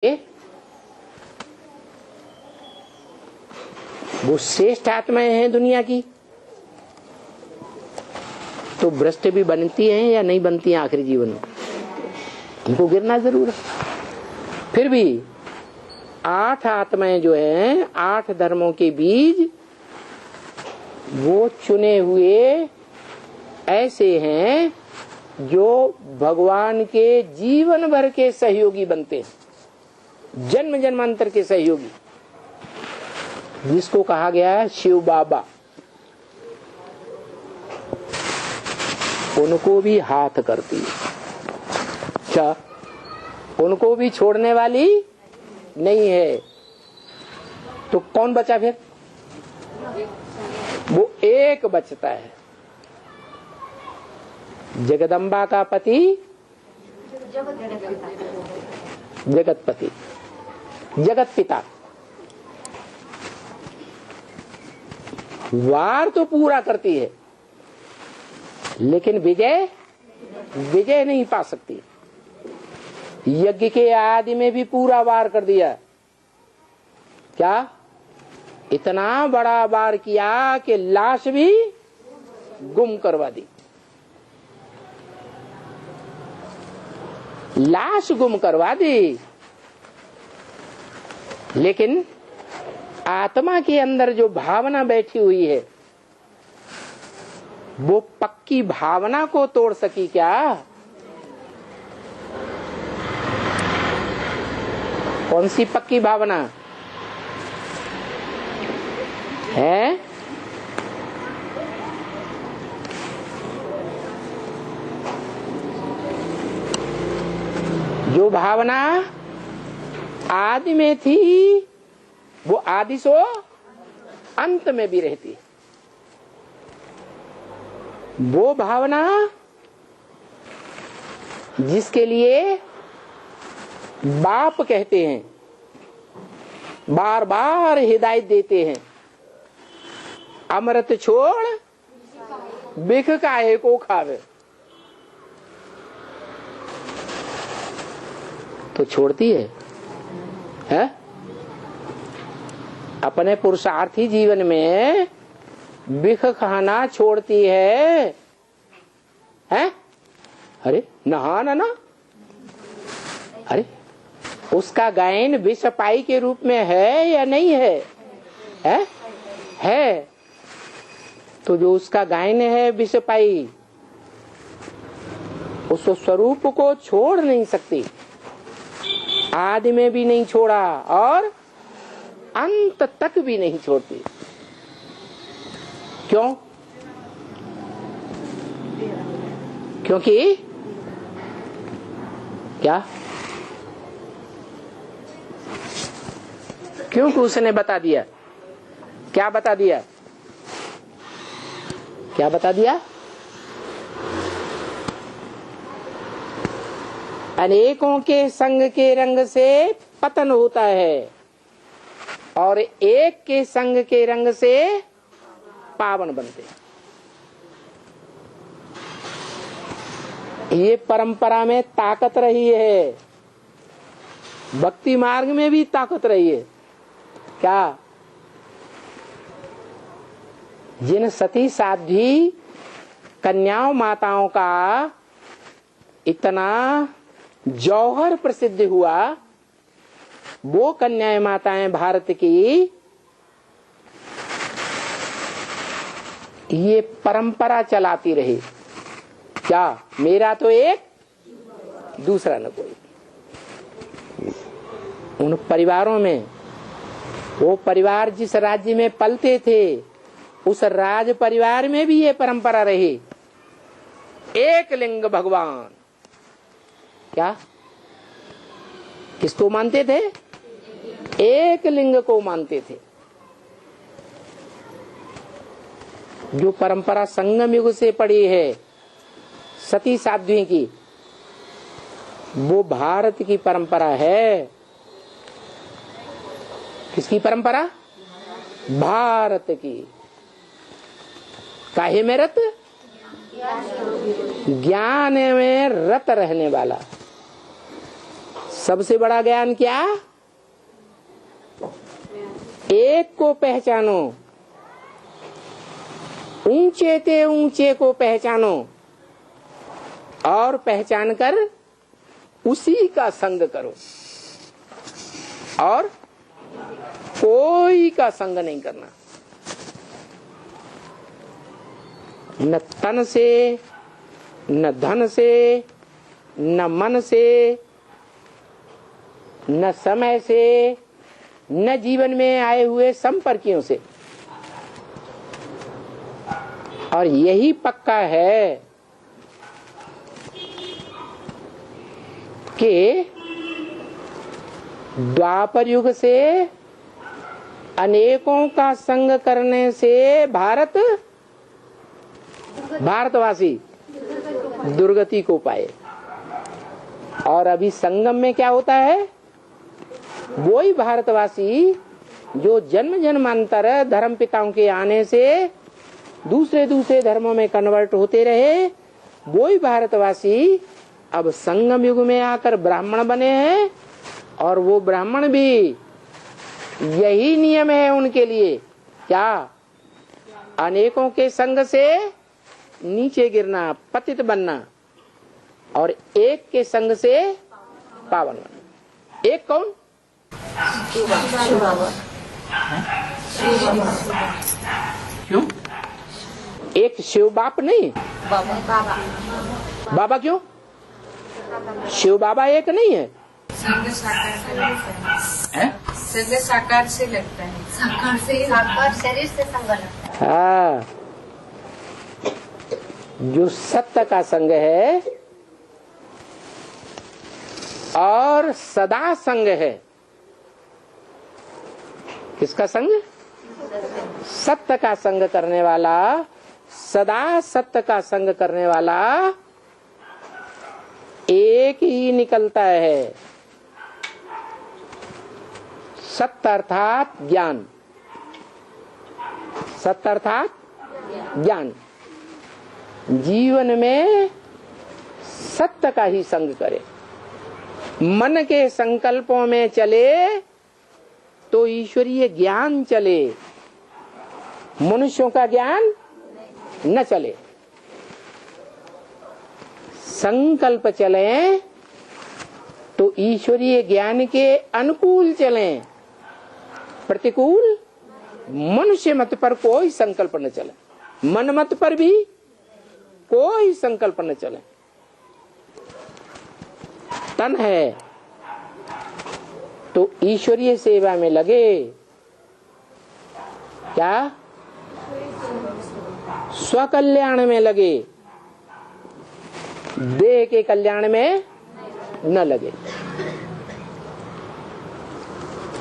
वो श्रेष्ठ आत्माएं हैं दुनिया की, तो भ्रष्ट भी बनती हैं या नहीं बनती हैं आखिरी जीवन में, उनको गिरना जरूर है। फिर भी 8 आत्माएं जो हैं, 8 धर्मों के बीज, वो चुने हुए ऐसे हैं जो भगवान के जीवन भर के सहयोगी बनते हैं, जन्म जन्मांतर के सहयोगी, जिसको कहा गया है शिव बाबा। उनको भी हाथ करती है, क्या उनको भी छोड़ने वाली नहीं है। तो कौन बचा फिर? वो एक बचता है, जगदम्बा का पति, जगतपति, जगत पिता। वार तो पूरा करती है, लेकिन विजय नहीं पा सकती। यज्ञ के आदि में भी पूरा वार कर दिया, क्या इतना बड़ा वार किया कि लाश भी गुम करवा दी, लाश गुम करवा दी। लेकिन आत्मा के अंदर जो भावना बैठी हुई है, वो पक्की भावना को तोड़ सकी क्या? कौन सी पक्की भावना है? जो भावना आदि में थी, वो आदि सो अंत में भी रहती। वो भावना जिसके लिए बाप कहते हैं, बार बार हिदायत देते हैं, अमृत छोड़ बिख काहे को खावे, तो छोड़ती है? अपने पुरुषार्थी जीवन में बिख खाना छोड़ती है? अरे नहाना ना, अरे उसका गायन विष पाई के रूप में है या नहीं है? है। तो जो उसका गायन है विष पाई, उस स्वरूप को छोड़ नहीं सकती, आदि में भी नहीं छोड़ा और अंत तक भी नहीं छोड़ती। क्यों? क्योंकि क्या? क्योंकि उसने बता दिया। क्या बता दिया? क्या बता दिया? अनेकों के संग के रंग से पतन होता है और एक के संग के रंग से पावन बनते हैं। ये परंपरा में ताकत रही है, भक्ति मार्ग में भी ताकत रही है। क्या? जिन सती साध्वी कन्याओं माताओं का इतना जौहर प्रसिद्ध हुआ, वो कन्याएं माताएं भारत की ये परंपरा चलाती रही। क्या? मेरा तो एक, दूसरा न कोई। उन परिवारों में, वो परिवार जिस राज्य में पलते थे, उस राज परिवार में भी ये परंपरा रही। एक लिंग भगवान। क्या? किसको मानते थे? एक लिंग को मानते थे। जो परंपरा संगम युग से पड़ी है सती साध्वी की, वो भारत की परंपरा है। किसकी परंपरा? भारत की। काहे में रत? ज्ञान में रत रहने वाला, सबसे बड़ा ज्ञान क्या? एक को पहचानो, ऊंचे ते ऊंचे को पहचानो और पहचान कर उसी का संग करो और कोई का संग नहीं करना। न तन से, न धन से, न मन से, न समय से, न जीवन में आए हुए संपर्कियों से। और यही पक्का है कि द्वापर युग से अनेकों का संग करने से भारतवासी दुर्गति को पाए। और अभी संगम में क्या होता है? वही भारतवासी जो जन्म जन्मांतर धर्म पिताओं के आने से दूसरे धर्मों में कन्वर्ट होते रहे, वही भारतवासी अब संगम युग में आकर ब्राह्मण बने हैं। और वो ब्राह्मण भी यही नियम है उनके लिए, क्या? अनेकों के संग से नीचे गिरना, पतित बनना, और एक के संग से पावन बनना। एक कौन? क्यों? एक शिव बाप नहीं, बाबा क्यों? शिव बाबा एक नहीं है। संग साकार से लगता है, साकार शरीर से संग लगता है। हाँ, जो सत्य का संग है और सदा संग है। किसका संग? सत्य का संग करने वाला, सदा सत्य का संग करने वाला एक ही निकलता है। सत्य अर्थात ज्ञान, सत्य अर्थात ज्ञान। जीवन में सत्य का ही संग करे, मन के संकल्पों में चले तो ईश्वरीय ज्ञान चले, मनुष्यों का ज्ञान न चले। संकल्प चले तो ईश्वरीय ज्ञान के अनुकूल चलें, प्रतिकूल मनुष्य मत पर कोई संकल्प न चले, मन मत पर भी कोई संकल्प न चले। तन है तो ईश्वरीय सेवा में लगे, क्या? स्वकल्याण में लगे, देह के कल्याण में न लगे।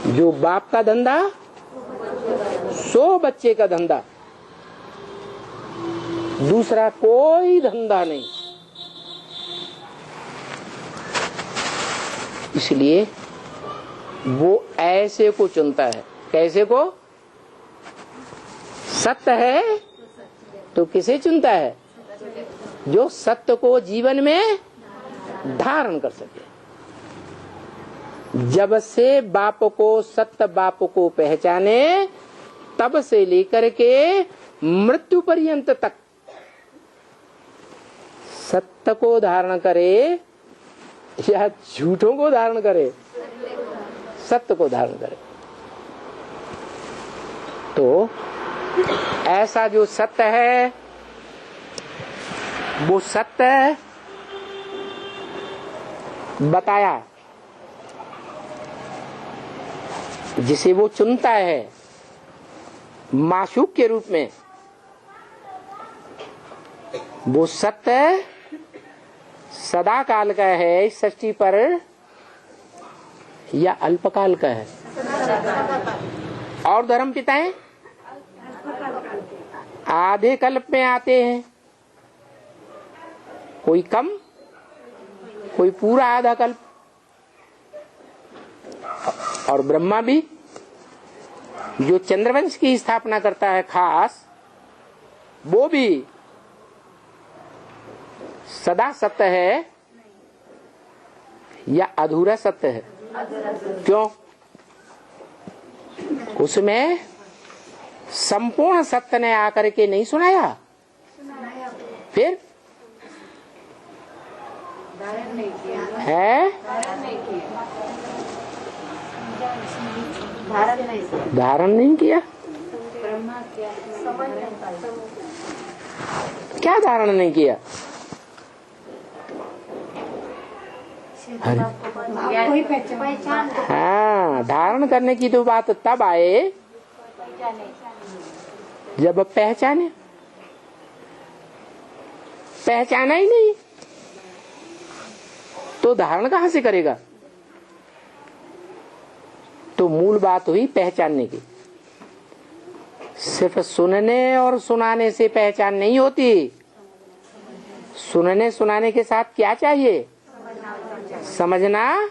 जो बाप का धंधा सो बच्चे का धंधा, दूसरा कोई धंधा नहीं। इसलिए वो ऐसे को चुनता है। कैसे को? सत्य है तो किसे चुनता है? जो सत्य को जीवन में धारण कर सके। जब से बाप को, सत्य बाप को पहचाने, तब से लेकर के मृत्यु पर्यंत तक सत्य को धारण करे या झूठों को धारण करे? सत्य को धारण करे। तो ऐसा जो सत्य है, वो सत्य बताया, जिसे वो चुनता है माशूक के रूप में, वो सत्य सदा काल का है इस सृष्टि पर या अल्पकाल का है? और धर्म पिताएं आधे कल्प में आते हैं, कोई कम, कोई पूरा आधा कल्प। और ब्रह्मा भी जो चंद्रवंश की स्थापना करता है खास, वो भी सदा सत्य है या अधूरा सत्य है? क्यों? उसमें संपूर्ण सत्य ने आकर के नहीं सुनाया, फिर है धारण नहीं किया। क्या धारण नहीं किया? हाँ, धारण करने की तो बात तब आए जब पहचाने। पहचाना ही नहीं तो धारण कहाँ से करेगा? तो मूल बात हुई पहचानने की। सिर्फ सुनने और सुनाने से पहचान नहीं होती। सुनने सुनाने के साथ क्या चाहिए? समझना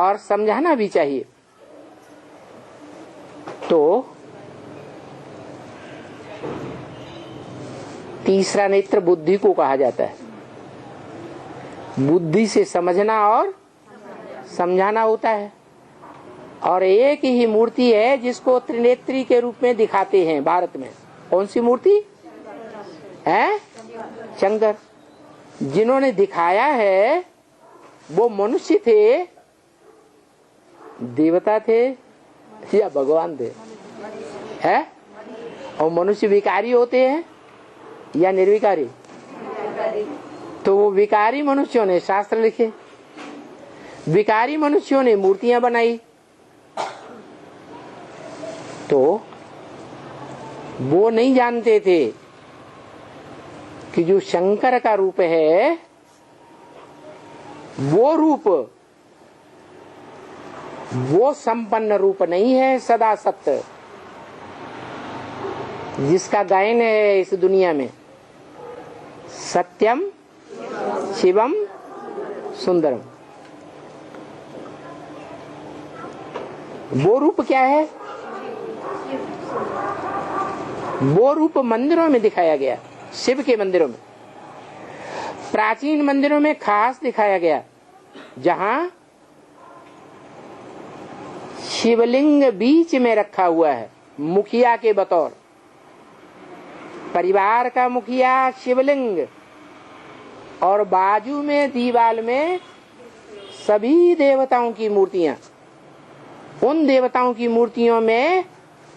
और समझाना भी चाहिए। तो तीसरा नेत्र बुद्धि को कहा जाता है। बुद्धि से समझना और समझाना होता है। और एक ही मूर्ति है जिसको त्रिनेत्री के रूप में दिखाते हैं भारत में। कौन सी मूर्ति है? शंकर। जिन्होंने दिखाया है वो मनुष्य थे, देवता थे या भगवान थे? है? और मनुष्य विकारी होते हैं या निर्विकारी? तो वो विकारी मनुष्यों ने शास्त्र लिखे, विकारी मनुष्यों ने मूर्तियां बनाई। तो वो नहीं जानते थे कि जो शंकर का रूप है वो रूप वो संपन्न रूप नहीं है, सदा सत्य, जिसका गायन है इस दुनिया में, सत्यम शिवम सुंदरम। वो रूप क्या है? वो रूप मंदिरों में दिखाया गया, शिव के मंदिरों में, प्राचीन मंदिरों में खास दिखाया गया, जहां शिवलिंग बीच में रखा हुआ है मुखिया के बतौर। परिवार का मुखिया शिवलिंग और बाजू में दीवाल में सभी देवताओं की मूर्तियां। उन देवताओं की मूर्तियों में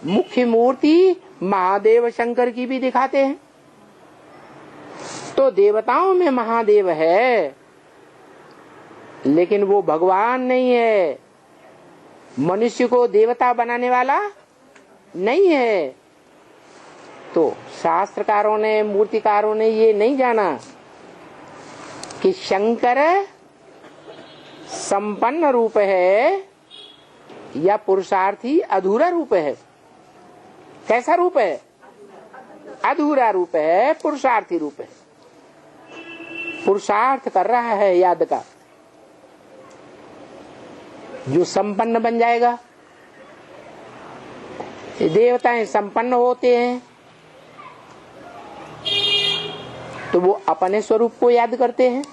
मुख्य मूर्ति महादेव शंकर की भी दिखाते हैं। तो देवताओं में महादेव है, लेकिन वो भगवान नहीं है, मनुष्य को देवता बनाने वाला नहीं है। तो शास्त्रकारों ने, मूर्तिकारों ने ये नहीं जाना कि शंकर संपन्न रूप है या पुरुषार्थी अधूरा रूप है। कैसा रूप है? अधूरा रूप है, पुरुषार्थी रूप है। पुरुषार्थ कर रहा है याद का, जो संपन्न बन जाएगा। देवताएं संपन्न होते हैं तो वो अपने स्वरूप को याद करते हैं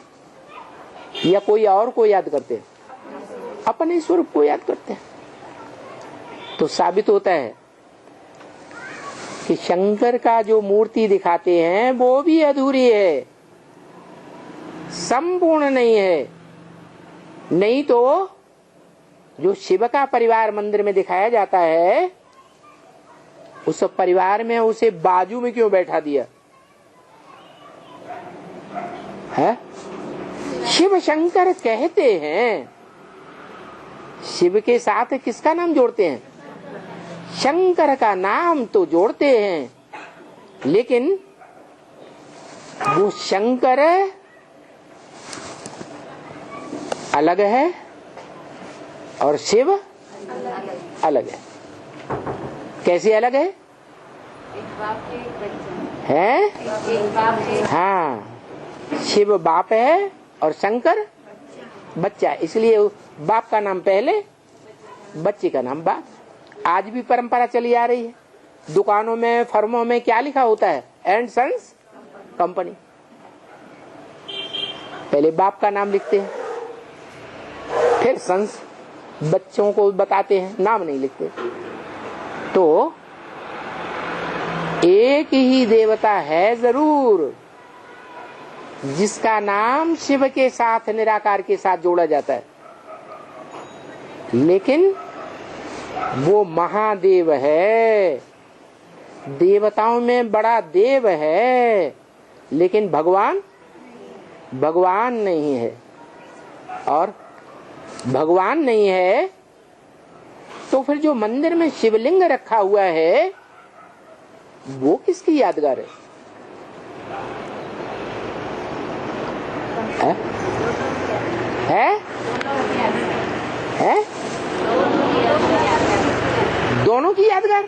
या कोई और को याद करते हैं? अपने स्वरूप को याद करते हैं। तो साबित होता है कि शंकर का जो मूर्ति दिखाते हैं वो भी अधूरी है, संपूर्ण नहीं है। नहीं तो जो शिव का परिवार मंदिर में दिखाया जाता है, उस परिवार में उसे बाजू में क्यों बैठा दिया है? शिव शंकर कहते हैं, शिव के साथ किसका नाम जोड़ते हैं? शंकर का नाम तो जोड़ते हैं, लेकिन वो शंकर अलग है और शिव अलग है। कैसे अलग है? है? हाँ, शिव बाप है और शंकर बच्चा है। इसलिए बाप का नाम पहले, बच्चे का नाम बाद। आज भी परंपरा चली आ रही है। दुकानों में, फर्मों में क्या लिखा होता है? And sons company. पहले बाप का नाम लिखते हैं, फिर बच्चों को बताते हैं, नाम नहीं लिखते। तो एक ही देवता है जरूर जिसका नाम शिव के साथ, निराकार के साथ जोड़ा जाता है, लेकिन वो महादेव है, देवताओं में बड़ा देव है, लेकिन भगवान नहीं है। और भगवान नहीं है तो फिर जो मंदिर में शिवलिंग रखा हुआ है वो किसकी यादगार है? है? दोनों की यादगार।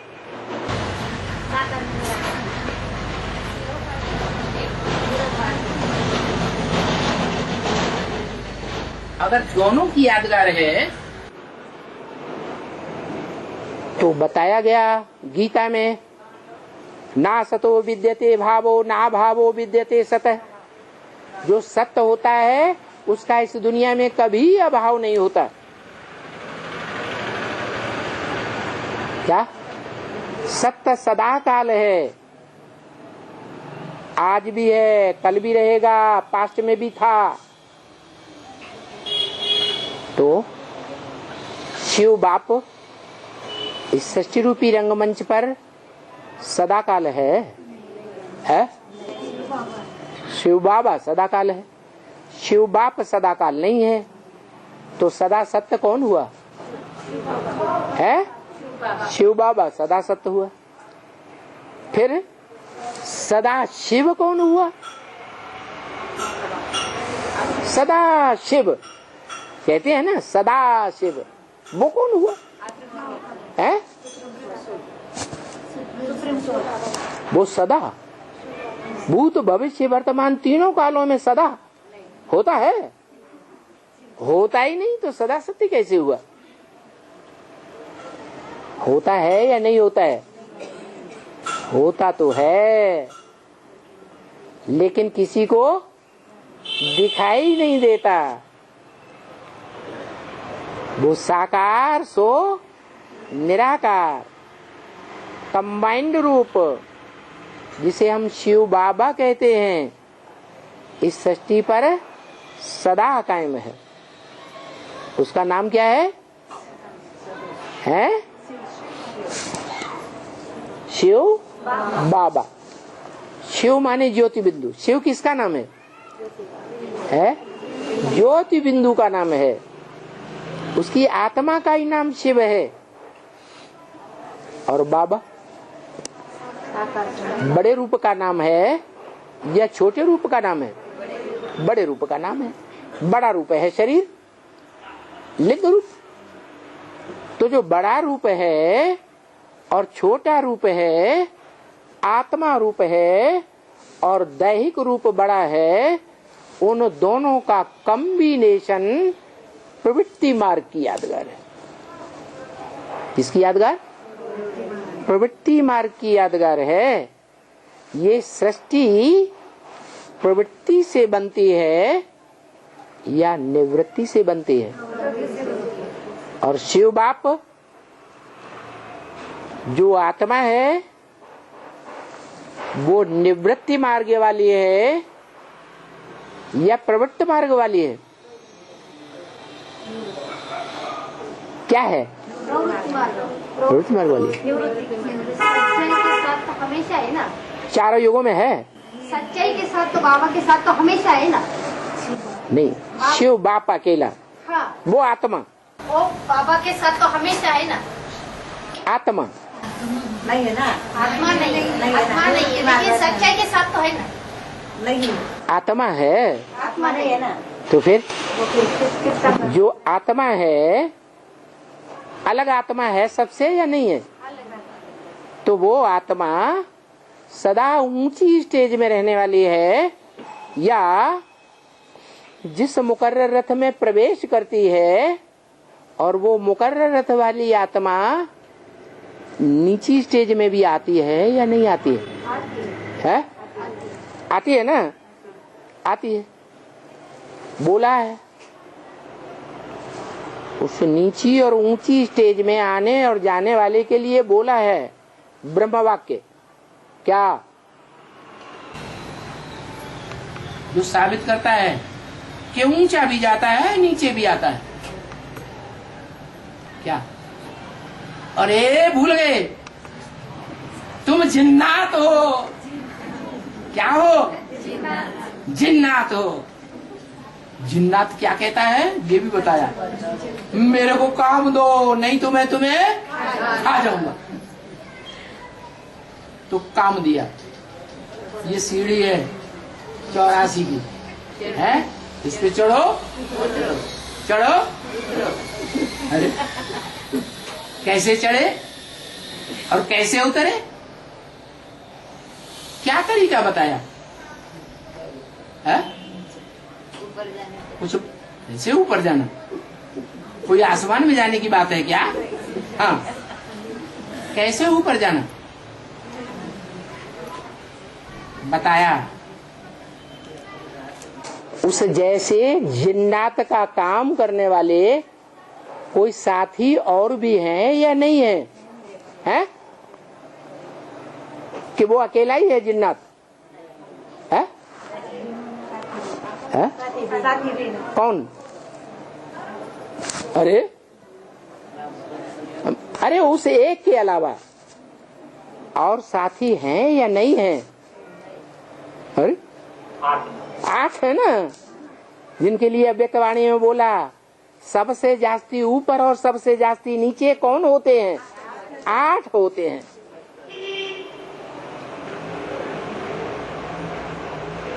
अगर दोनों की यादगार है तो बताया गया गीता में, ना सतो विद्यते भावो ना भावो विद्यते सतः। जो सत्य होता है उसका इस दुनिया में कभी अभाव नहीं होता। क्या? सत्य सदा काल है, आज भी है, कल भी रहेगा, पास्ट में भी था। तो शिव बाप इस सृष्टि रूपी रंगमंच पर सदा काल है? शिव बाबा सदा काल है, शिव बाप सदा काल नहीं है। तो सदा सत्य कौन हुआ? है शिव बाबा सदा सत्य हुआ। फिर सदा शिव कौन हुआ? सदा शिव कहते हैं ना, सदा शिव, वो कौन हुआ? है वो सदा, भूत भविष्य वर्तमान तीनों कालों में सदा होता है। होता ही नहीं तो सदा सत्य कैसे हुआ? होता है या नहीं होता है? होता तो है, लेकिन किसी को दिखाई नहीं देता। वो साकार सो निराकार, कंबाइंड रूप, जिसे हम शिव बाबा कहते हैं, इस सृष्टि पर सदा कायम है। उसका नाम क्या है? शिव बाबा। शिव माने ज्योति बिंदु। शिव किसका नाम है? ज्योति बिंदु का नाम है। उसकी आत्मा का ही नाम शिव है। और बाबा बड़े रूप का नाम है या छोटे रूप का नाम है? बड़े रूप का नाम है। बड़ा रूप है शरीर, लिंग रूप। तो जो बड़ा रूप है और छोटा रूप है, आत्मा रूप है और दैहिक रूप बड़ा है, उन दोनों का कॉम्बिनेशन प्रवृत्ति मार्ग की यादगार है। किसकी यादगार? प्रवृत्ति मार्ग की यादगार है। ये सृष्टि प्रवृत्ति से बनती है या निवृत्ति से बनती है? और शिव बाप जो आत्मा है वो निवृत्ति मार्ग वाली है या प्रवृत्ति मार्ग वाली है? क्या है? प्रवृत्ति मार्ग वाली। सच्चाई के साथ तो हमेशा है ना। चारों युगों में है। सच्चाई के साथ तो बाबा के साथ तो हमेशा है ना। नहीं, शिव बाप अकेला। हाँ। वो आत्मा। वो बाबा के साथ तो हमेशा है ना। आत्मा नहीं है ना। आत्मा नहीं है, आत्मा नहीं है, लेकिन सच्चाई के साथ तो है ना। नहीं, आत्मा है। आत्मा नहीं है ना। तो फिर जो आत्मा है, अलग आत्मा है सबसे या नहीं है? तो वो आत्मा सदा ऊंची स्टेज में रहने वाली है या जिस मुकर्रर रथ में प्रवेश करती है और वो मुकर्रर रथ वाली आत्मा नीची स्टेज में भी आती है या नहीं आती है? आती है ना। आती है, बोला है। उस नीची और ऊंची स्टेज में आने और जाने वाले के लिए बोला है ब्रह्म वाक्य। क्या? जो साबित करता है कि ऊंचा भी जाता है, नीचे भी आता है। क्या? अरे भूल गए, तुम जिन्नात हो। क्या हो? जिन्नात हो। जिन्नात क्या कहता है ये भी बताया, मेरे को काम दो नहीं तो मैं तुम्हें खा जाऊंगा। तो काम दिया। ये सीढ़ी है 84 की है, इस पे चढ़ो चढ़ो। अरे कैसे चढ़े और कैसे उतरे? क्या तरीका बताया है? कुछ ऐसे ऊपर जाना, कोई आसमान में जाने की बात है क्या? हाँ, कैसे ऊपर जाना बताया। उस जैसे जिन्नात का काम करने वाले कोई साथी और भी हैं या नहीं है? हैं? कि वो अकेला ही है जिन्नात? है? है? कौन? अरे उस एक के अलावा और साथी हैं या नहीं है? अरे 8 है ना, जिनके लिए अव्यक्तवाणी में बोला सबसे जास्ती ऊपर और सबसे जास्ती नीचे कौन होते हैं? 8 होते हैं।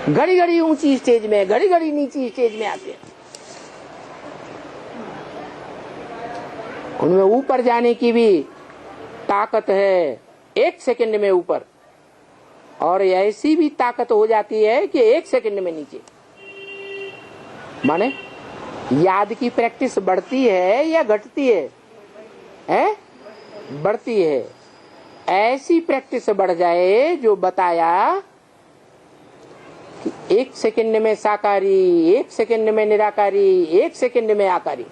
घड़ी घड़ी ऊंची स्टेज में, घड़ी घड़ी नीची स्टेज में आते हैं। उनमें ऊपर जाने की भी ताकत है, 1 सेकंड में ऊपर, और ऐसी भी ताकत हो जाती है कि 1 सेकंड में नीचे। माने याद की प्रैक्टिस बढ़ती है या घटती है? हैं? बढ़ती है। ऐसी प्रैक्टिस बढ़ जाए जो बताया कि 1 सेकंड में साकारी, 1 सेकंड में निराकारी, 1 सेकंड में आकारी।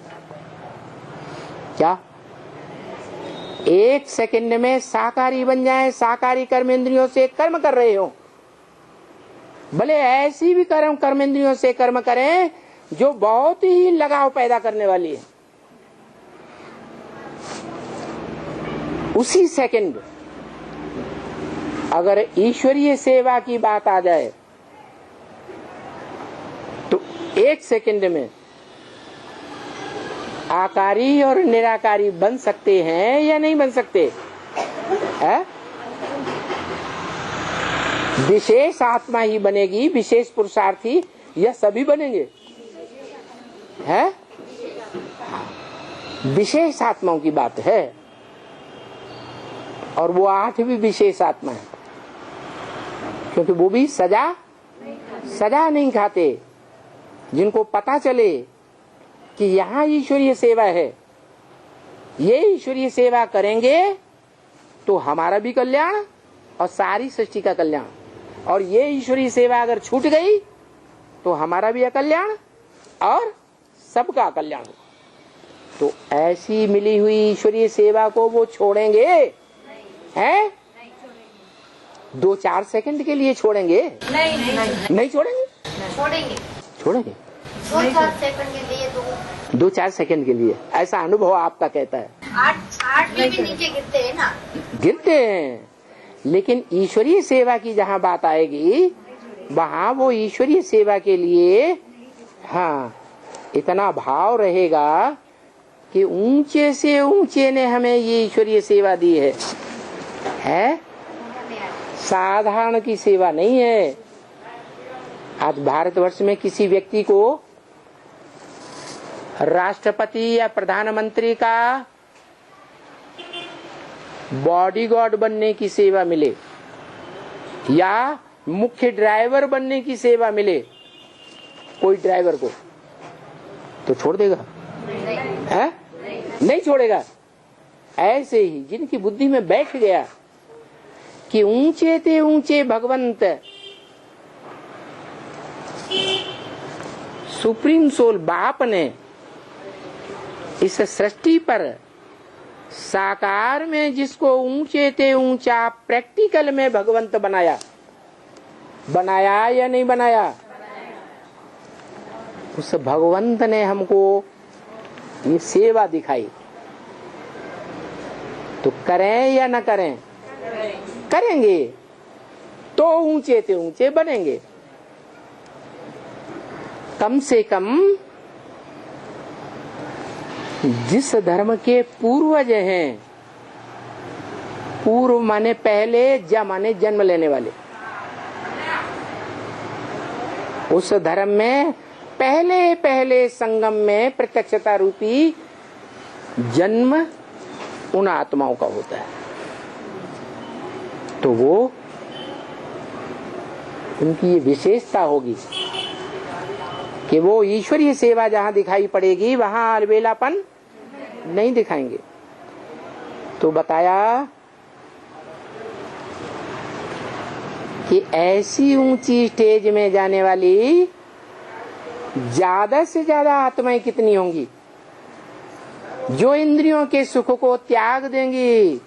क्या? 1 सेकंड में साकारी बन जाए, साकारी कर्मेंद्रियों से कर्म कर रहे हो, भले ऐसी भी कर्मेंद्रियों से कर्म करें जो बहुत ही लगाव पैदा करने वाली है। उसी सेकंड अगर ईश्वरीय सेवा की बात आ जाए तो 1 सेकंड में आकारी और निराकारी बन सकते हैं या नहीं बन सकते? है? विशेष आत्मा ही बनेगी, विशेष पुरुषार्थी या सभी बनेंगे? है? विशेष आत्माओं की बात है, और वो 8 भी विशेष आत्मा है, क्योंकि वो भी सजा नहीं खाते। जिनको पता चले कि यहाँ ईश्वरीय सेवा है, ये ईश्वरीय सेवा करेंगे तो हमारा भी कल्याण और सारी सृष्टि का कल्याण, और ये ईश्वरीय सेवा अगर छूट गई तो हमारा भी अकल्याण और सबका कल्याण हो। तो ऐसी मिली हुई ईश्वरीय सेवा को वो छोड़ेंगे? हैं? 2-4 सेकंड के लिए छोड़ेंगे? नहीं छोड़ेंगे। छोड़ेंगे 2-4 सेकंड के लिए, 2-4 सेकंड के लिए, ऐसा अनुभव आपका कहता है। 8 में भी नीचे गिरते हैं ना? गिरते हैं, लेकिन ईश्वरीय सेवा की जहाँ बात आएगी वहाँ वो ईश्वरीय सेवा के लिए हाँ इतना भाव रहेगा कि ऊंचे से ऊंचे ने हमें ये ईश्वरीय सेवा दी है? साधारण की सेवा नहीं है। आज भारतवर्ष में किसी व्यक्ति को राष्ट्रपति या प्रधानमंत्री का बॉडीगार्ड बनने की सेवा मिले या मुख्य ड्राइवर बनने की सेवा मिले कोई ड्राइवर को, तो छोड़ देगा? है? नहीं छोड़ेगा। ऐसे ही जिनकी बुद्धि में बैठ गया कि ऊंचे ते ऊंचे भगवंत सुप्रीम सोल बाप ने इस सृष्टि पर साकार में जिसको ऊंचे ते ऊंचा प्रैक्टिकल में भगवंत बनाया, बनाया या नहीं बनाया? उस भगवंत ने हमको ये सेवा दिखाई, तो करें या न करें? करेंगे तो ऊंचे ते ऊंचे बनेंगे। कम से कम जिस धर्म के पूर्वज हैं, पूर्व माने पहले, जा माने जन्म लेने वाले, उस धर्म में पहले पहले संगम में प्रत्यक्षता रूपी जन्म उन आत्माओं का होता है, तो वो उनकी ये विशेषता होगी कि वो ईश्वरीय सेवा जहां दिखाई पड़ेगी वहां अलबेलापन नहीं दिखाएंगे। तो बताया कि ऐसी ऊंची स्टेज में जाने वाली ज्यादा से ज्यादा आत्माएं कितनी होंगी जो इंद्रियों के सुख को त्याग देंगी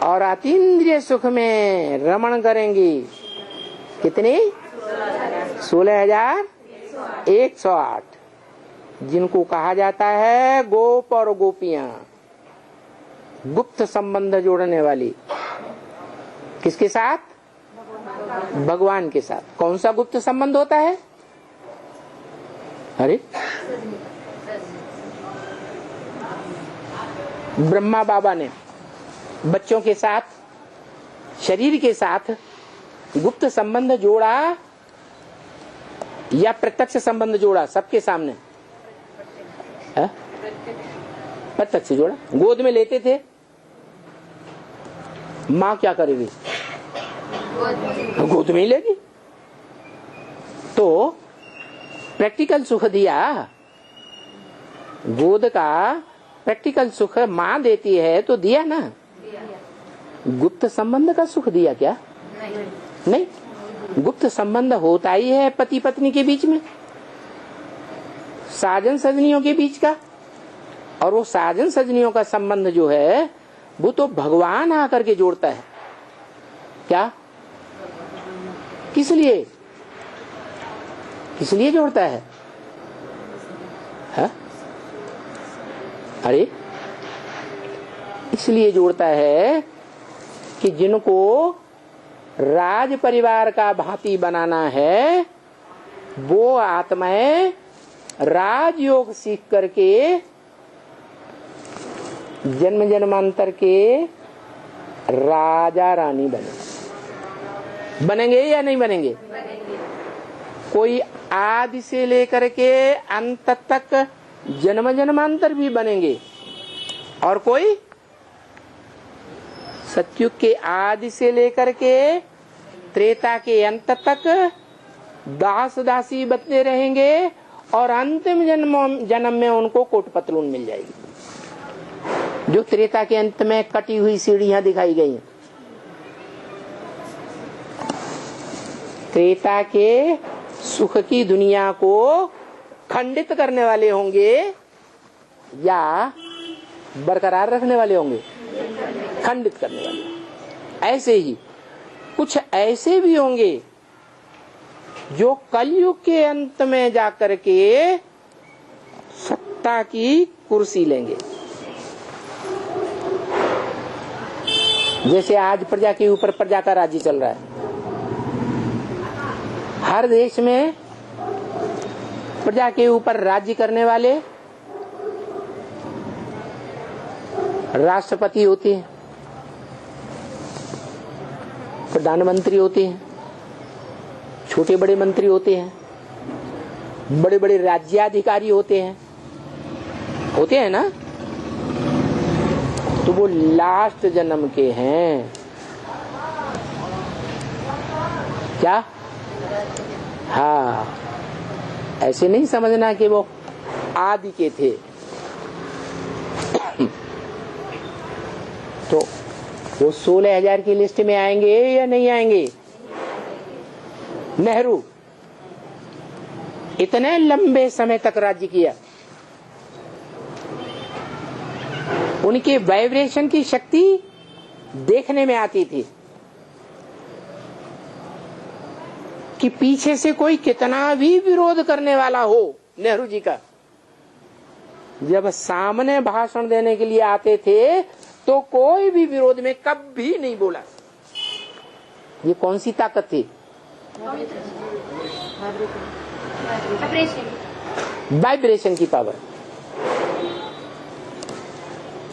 और अतीन्द्रिय सुख में रमण करेंगी। कितनी? 16,108, जिनको कहा जाता है गोप और गोपियां, गुप्त संबंध जोड़ने वाली। किसके साथ? भगवान के साथ। कौन सा गुप्त संबंध होता है? अरे ब्रह्मा बाबा ने बच्चों के साथ, शरीर के साथ गुप्त संबंध जोड़ा या प्रत्यक्ष संबंध जोड़ा? सबके सामने प्रत्यक्ष जोड़ा। गोद में लेते थे, माँ क्या करेगी? गोद में ही लेगी। तो प्रैक्टिकल सुख दिया, गोद का प्रैक्टिकल सुख माँ देती है तो दिया ना। गुप्त संबंध का सुख दिया क्या? नहीं। गुप्त संबंध होता ही है पति पत्नी के बीच में, साजन सजनियों के बीच का, और वो साजन सजनियों का संबंध जो है वो तो भगवान आकर के जोड़ता है। क्या? किस लिए? किस लिए जोड़ता है? अरे इसलिए जोड़ता है कि जिनको राज परिवार का भांति बनाना है वो आत्माएं राजयोग सीख करके जन्म जन्मांतर के राजा रानी बनेंगे या नहीं बनेंगे? कोई आदि से लेकर के अंत तक जन्म जन्मांतर भी बनेंगे, और कोई सतयुग के आदि से लेकर के त्रेता के अंत तक दास दासी बनते रहेंगे, और अंतिम जन्म में उनको कोट पतलून मिल जाएगी, जो त्रेता के अंत में कटी हुई सीढ़ियां दिखाई गई। त्रेता के सुख की दुनिया को खंडित करने वाले होंगे या बरकरार रखने वाले होंगे? खंडित करने वाले। ऐसे ही कुछ ऐसे भी होंगे जो कलयुग के अंत में जाकर के सत्ता की कुर्सी लेंगे। जैसे आज प्रजा के ऊपर प्रजा का राज्य चल रहा है, हर देश में प्रजा के ऊपर राज्य करने वाले राष्ट्रपति होते हैं, प्रधानमंत्री होते हैं, छोटे बड़े मंत्री होते हैं, बड़े बड़े राज्याधिकारी होते हैं ना। तो वो लास्ट जन्म के हैं। क्या? हाँ, ऐसे नहीं समझना कि वो आदि के थे। तो वो 16,000 की लिस्ट में आएंगे या नहीं आएंगे? नेहरू इतने लंबे समय तक राज्य किया, उनके वाइब्रेशन की शक्ति देखने में आती थी कि पीछे से कोई कितना भी विरोध करने वाला हो, नेहरू जी का जब सामने भाषण देने के लिए आते थे तो कोई भी विरोध में कभी नहीं बोला। ये कौन सी ताकत थी? वाइब्रेशन की पावर।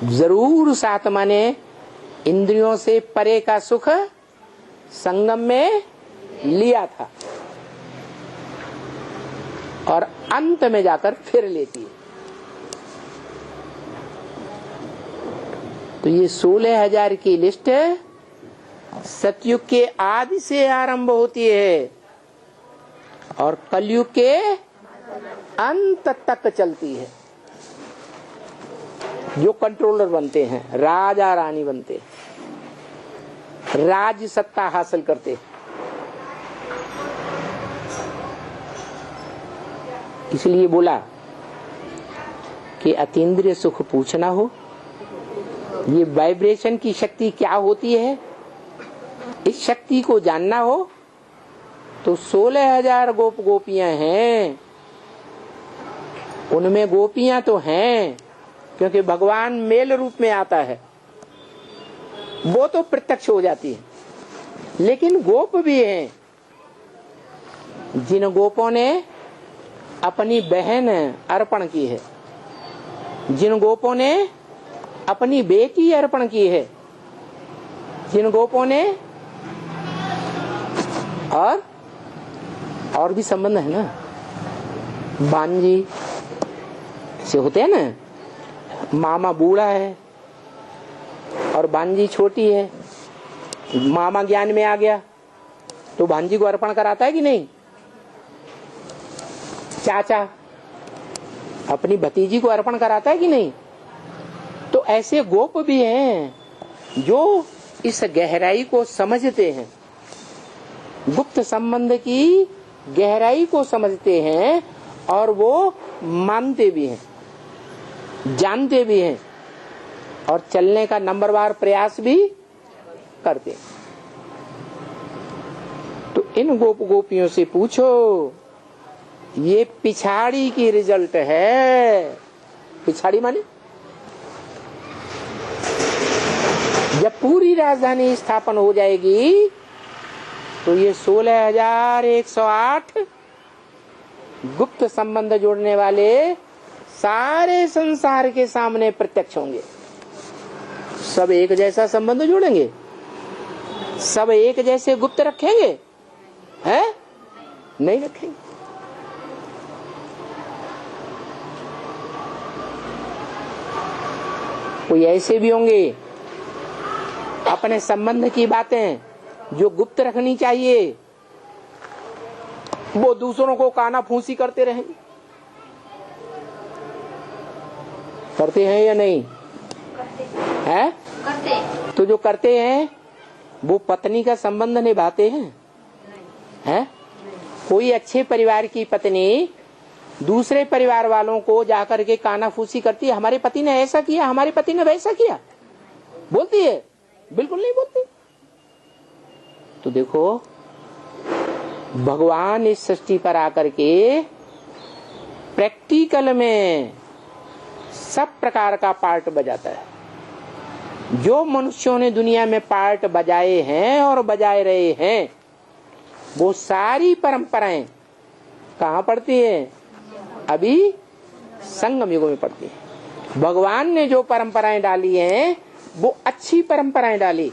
जरूर उस आत्मा ने इंद्रियों से परे का सुख संगम में लिया था और अंत में जाकर फिर लेती है। तो ये 16,000 की लिस्ट सतयुग के आदि से आरंभ होती है और कलयुग के अंत तक चलती है। जो कंट्रोलर बनते हैं, राजा रानी बनते हैं, राज सत्ता हासिल करते हैं। इसलिए बोला कि अतीन्द्रिय सुख पूछना हो, ये वाइब्रेशन की शक्ति क्या होती है, इस शक्ति को जानना हो तो 16,000 गोप गोपियां हैं। उनमें गोपियां तो हैं क्योंकि भगवान मेल रूप में आता है, वो तो प्रत्यक्ष हो जाती है, लेकिन गोप भी हैं जिन गोपों ने अपनी बहन अर्पण की है, जिन गोपों ने अपनी बेटी अर्पण की है, जिन गोपों ने और भी संबंध है ना, बांजी से होते हैं ना, मामा बूढ़ा है और बांजी छोटी है, मामा ज्ञान में आ गया तो भांजी को अर्पण कराता है कि नहीं? चाचा अपनी भतीजी को अर्पण कराता है कि नहीं? तो ऐसे गोप भी हैं जो इस गहराई को समझते हैं, गुप्त संबंध की गहराई को समझते हैं और वो मानते भी हैं, जानते भी हैं और चलने का नंबरवार प्रयास भी करते हैं। तो इन गोप गोपियों से पूछो, ये पिछाड़ी की रिजल्ट है। पिछाड़ी माने जब पूरी राजधानी स्थापन हो जाएगी तो ये 16,108 गुप्त संबंध जोड़ने वाले सारे संसार के सामने प्रत्यक्ष होंगे। सब एक जैसा संबंध जोड़ेंगे, सब एक जैसे गुप्त रखेंगे, हैं? नहीं रखेंगे। कोई ऐसे भी होंगे अपने संबंध की बातें जो गुप्त रखनी चाहिए वो दूसरों को काना फूंसी करते रहेंगे। करते हैं या नहीं? हैं? करते। तो जो करते हैं वो पत्नी का संबंध निभाते हैं? हैं? कोई अच्छे परिवार की पत्नी दूसरे परिवार वालों को जाकर के काना फूसी करती है, हमारे पति ने ऐसा किया, हमारे पति ने वैसा किया, बोलती है? बिल्कुल नहीं बोलती। तो देखो भगवान इस सृष्टि पर आकर के प्रैक्टिकल में सब प्रकार का पार्ट बजाता है। जो मनुष्यों ने दुनिया में पार्ट बजाए हैं और बजाए रहे हैं वो सारी परंपराएं कहाँ पड़ती है? अभी संगम युग में पड़ती है। भगवान ने जो परंपराएं डाली हैं वो अच्छी परंपराएं डाली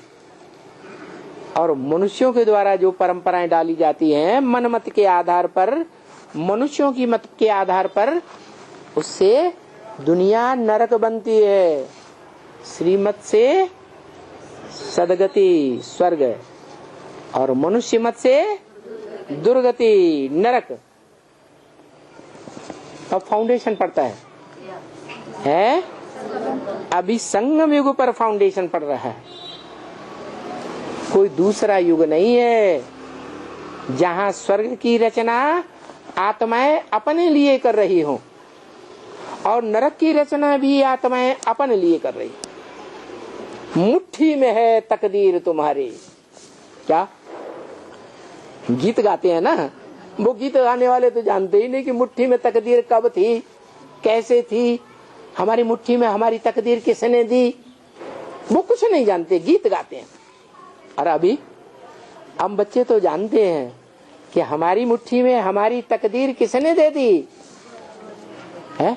और मनुष्यों के द्वारा जो परंपराएं डाली जाती हैं मनमत के आधार पर, मनुष्यों की मत के आधार पर, उससे दुनिया नरक बनती है। श्रीमत से सदगति स्वर्ग और मनुष्य मत से दुर्गति नरक। अब फाउंडेशन पड़ता है? अभी संगम युग पर फाउंडेशन पड़ रहा है, कोई दूसरा युग नहीं है जहां स्वर्ग की रचना आत्माएं अपने लिए कर रही हो और नरक की रचना भी आत्माएं अपने लिए कर रही। मुट्ठी में है तकदीर तुम्हारी। क्या गीत गाते हैं ना, वो गीत गाने वाले तो जानते ही नहीं कि मुट्ठी में तकदीर कब थी, कैसे थी, हमारी मुट्ठी में हमारी तकदीर किसने दी, वो कुछ नहीं जानते, गीत गाते हैं। और अभी हम बच्चे तो जानते हैं कि हमारी मुट्ठी में हमारी तकदीर किसने दे दी है,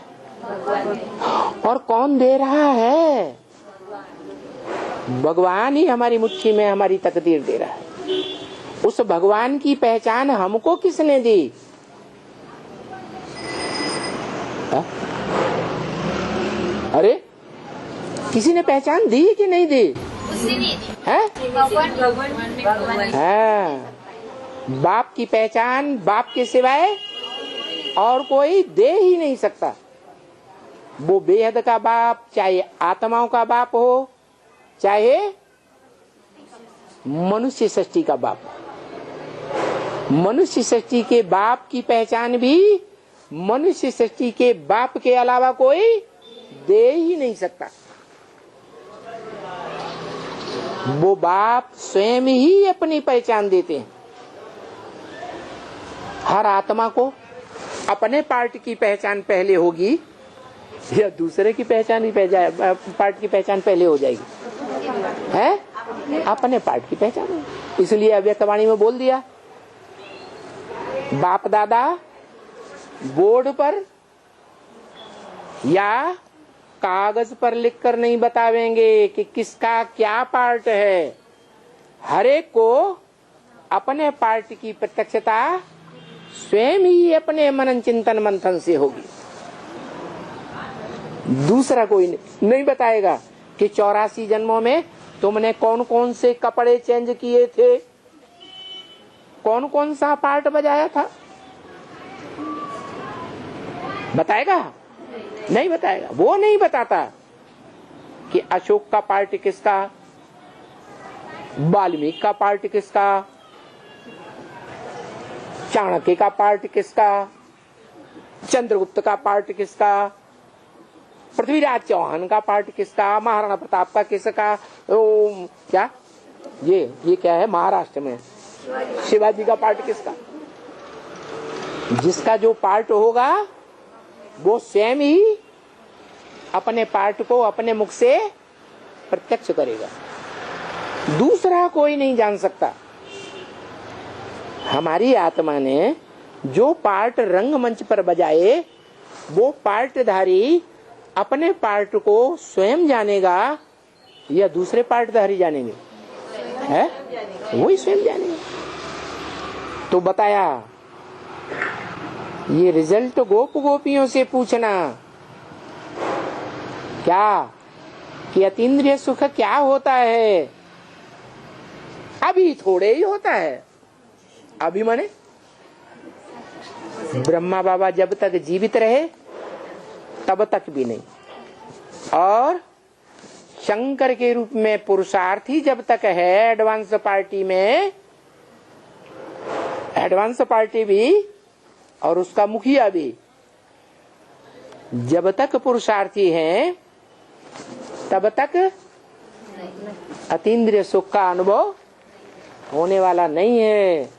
और कौन दे रहा है? भगवान ही हमारी मुट्ठी में हमारी तकदीर दे रहा है। उस भगवान की पहचान हमको किसने दी है? अरे किसी ने पहचान दी कि नहीं दी है? हाँ, बाप की पहचान बाप के सिवाय और कोई दे ही नहीं सकता। वो बेहद का बाप, चाहे आत्माओं का बाप हो, चाहे मनुष्य सृष्टि का बाप हो। मनुष्य सृष्टि के बाप की पहचान भी मनुष्य सृष्टि के बाप के अलावा कोई दे ही नहीं सकता। वो बाप स्वयं ही अपनी पहचान देते हैं। हर आत्मा को अपने पार्ट की पहचान पहले होगी या दूसरे की पहचान पार्ट की पहचान पहले हो जाएगी है? अपने पार्ट की पहचान। इसलिए अव्यक्तवाणी में बोल दिया, बाप दादा बोर्ड पर या कागज पर लिखकर नहीं बतावेंगे कि किसका क्या पार्ट है। हर एक को अपने पार्ट की प्रत्यक्षता स्वयं ही अपने मनन चिंतन मंथन से होगी। दूसरा कोई नहीं बताएगा कि 84 जन्मों में तुमने कौन कौन से कपड़े चेंज किए थे, कौन कौन सा पार्ट बजाया था। बताएगा? नहीं बताएगा। वो नहीं बताता कि अशोक का पार्ट किसका, वाल्मीकि का पार्ट किसका, चाणक्य का पार्ट किसका, चंद्रगुप्त का पार्ट किसका, पृथ्वीराज चौहान का पार्ट किसका, महाराणा प्रताप का किसका, क्या ये क्या है महाराष्ट्र में शिवाजी का पार्ट किसका। जिसका जो पार्ट होगा वो स्वयं ही अपने पार्ट को अपने मुख से प्रत्यक्ष करेगा। दूसरा कोई नहीं जान सकता। हमारी आत्मा ने जो पार्ट रंगमंच पर बजाए वो पार्टधारी अपने पार्ट को स्वयं जानेगा या दूसरे पार्टधारी जानेंगे है? वही स्वयं जानेगा। तो बताया ये रिजल्ट गोप गोपियों से पूछना क्या कि अतीन्द्रिय सुख क्या होता है। अभी थोड़े ही होता है। अभी माने ब्रह्मा बाबा जब तक जीवित रहे तब तक भी नहीं, और शंकर के रूप में पुरुषार्थी जब तक है एडवांस पार्टी में, एडवांस पार्टी भी और उसका मुखिया भी जब तक पुरुषार्थी हैं तब तक अतीन्द्रिय सुख का अनुभव होने वाला नहीं है।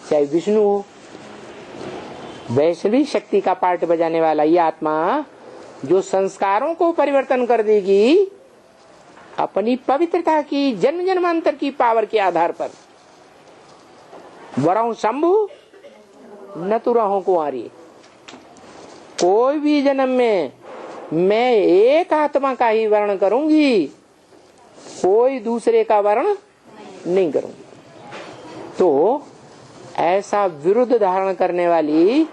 चाहे विष्णु हो, वैष्णवी शक्ति का पार्ट बजाने वाला ये आत्मा जो संस्कारों को परिवर्तन कर देगी अपनी पवित्रता की जन्म जन्मांतर की पावर के आधार पर। वरऊ शंभु न तो रहो कुंवारी। कोई भी जन्म में मैं एक आत्मा का ही वर्ण करूंगी, कोई दूसरे का वर्ण नहीं करूंगी। तो ऐसा विरुद्ध धारण करने वाली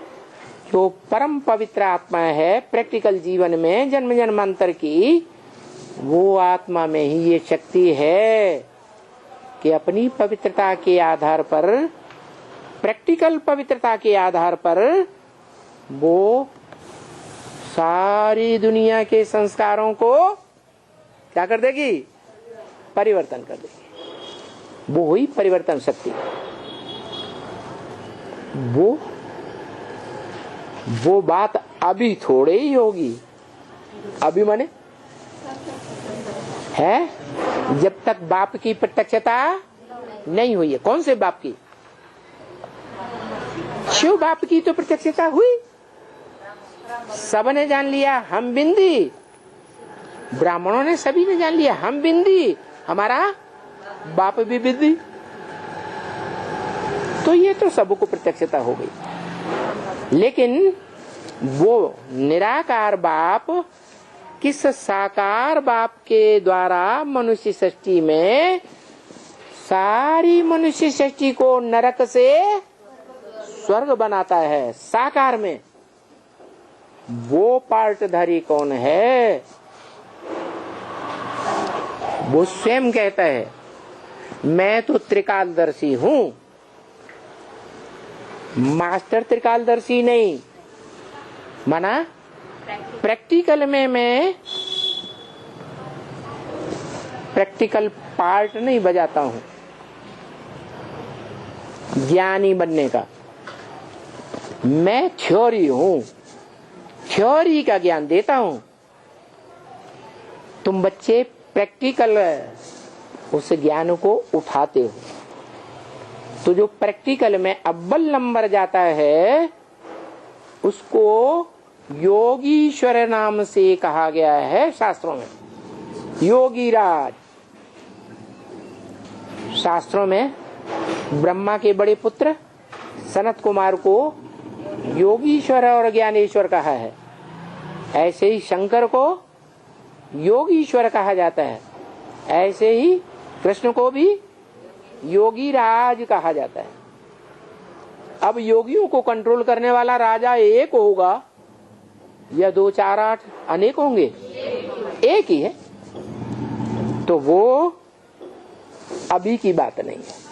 जो परम पवित्र आत्मा है प्रैक्टिकल जीवन में जन्म जन्मांतर की, वो आत्मा में ही ये शक्ति है कि अपनी पवित्रता के आधार पर, प्रैक्टिकल पवित्रता के आधार पर वो सारी दुनिया के संस्कारों को क्या कर देगी, परिवर्तन कर देगी। वो हुई परिवर्तन शक्ति। वो बात अभी थोड़े ही होगी। अभी माने है, जब तक बाप की प्रत्यक्षता नहीं हुई है। कौन से बाप की? शिव बाप की तो प्रत्यक्षता हुई, सबने जान लिया हम बिंदी, ब्राह्मणों ने सभी ने जान लिया हम बिंदी, हमारा बाप भी बिंदी। तो ये तो सबको प्रत्यक्षता हो गई। लेकिन वो निराकार बाप किस साकार बाप के द्वारा मनुष्य सृष्टि में सारी मनुष्य सृष्टि को नरक से स्वर्ग बनाता है, साकार में, वो पार्टधारी कौन है? वो स्वयं कहता है मैं तो त्रिकालदर्शी हूं। मास्टर त्रिकालदर्शी नहीं, माना प्रैक्टिकल में मैं प्रैक्टिकल पार्ट नहीं बजाता हूं ज्ञानी बनने का। मैं थ्योरी हूं, थ्योरी का ज्ञान देता हूं। तुम बच्चे प्रैक्टिकल उस ज्ञान को उठाते हो। तो जो प्रैक्टिकल में अव्वल नंबर जाता है उसको योगीश्वर नाम से कहा गया है शास्त्रों में, योगीराज। शास्त्रों में ब्रह्मा के बड़े पुत्र सनत कुमार को योगीश्वर और ज्ञानेश्वर कहा है, ऐसे ही शंकर को योगीश्वर कहा जाता है, ऐसे ही कृष्ण को भी योगीराज कहा जाता है। अब योगियों को कंट्रोल करने वाला राजा एक होगा या 2 4 8 अनेक होंगे? एक ही है। तो वो अभी की बात नहीं है।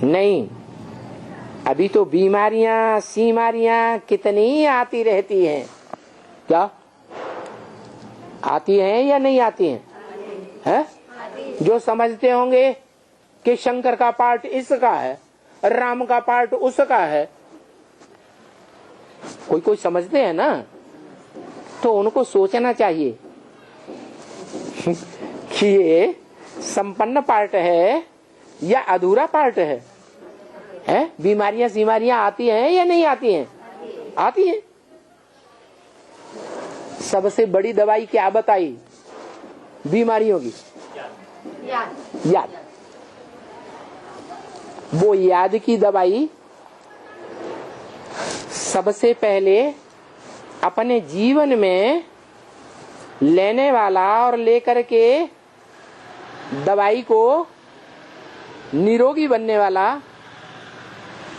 नहीं, अभी तो बीमारियां सीमारियां कितनी आती रहती हैं। क्या आती हैं या नहीं आती हैं? है? जो समझते होंगे कि शंकर का पार्ट इसका है, राम का पार्ट उसका है, कोई कोई समझते हैं ना, तो उनको सोचना चाहिए कि ये संपन्न पार्ट है या अधूरा पार्ट है? बीमारियां सीमारियां आती हैं या नहीं आती हैं? आती हैं। सबसे बड़ी दवाई क्या बताई बीमारियों की? याद। वो याद की दवाई सबसे पहले अपने जीवन में लेने वाला और लेकर के दवाई को निरोगी बनने वाला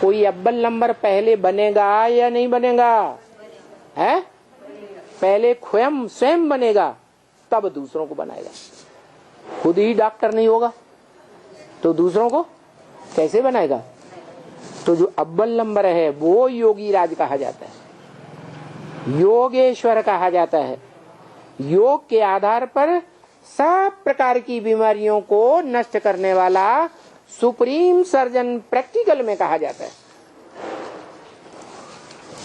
कोई अव्वल नंबर पहले बनेगा या नहीं बनेगा? है? पहले स्वयं बनेगा तब दूसरों को बनाएगा। खुद ही डॉक्टर नहीं होगा तो दूसरों को कैसे बनाएगा? तो जो अव्वल नंबर है वो योगीराज कहा जाता है, योगेश्वर कहा जाता है। योग के आधार पर सब प्रकार की बीमारियों को नष्ट करने वाला सुप्रीम सर्जन प्रैक्टिकल में कहा जाता है।